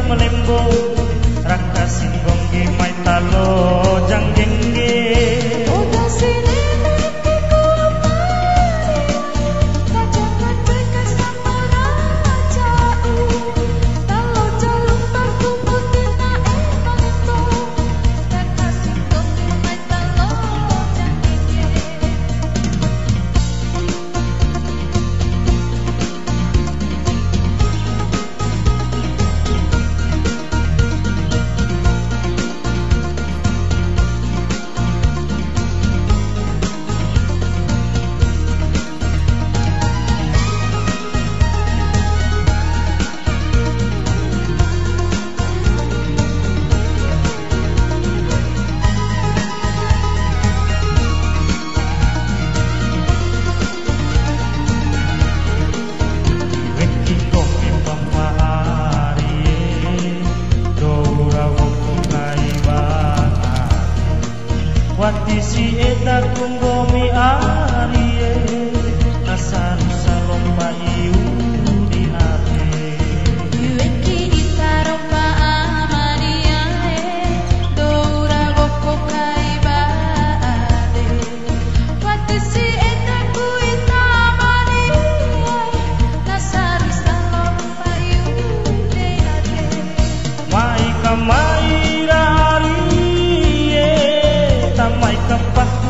melembo raka singgong ge mai talo jang gengge udah sini nanti kulamari kajangan bekas sama rajau talo jaluk terkumputin melembo raka singgong ge mai talo jang gengge. Watisi eta kunggomi arie nasaru salomba iu di hati Yueki itaromba amaria doura goko kaibade watisi eta kuita amaria nasaru salomba iu di hati mai kamai rari tamai kapah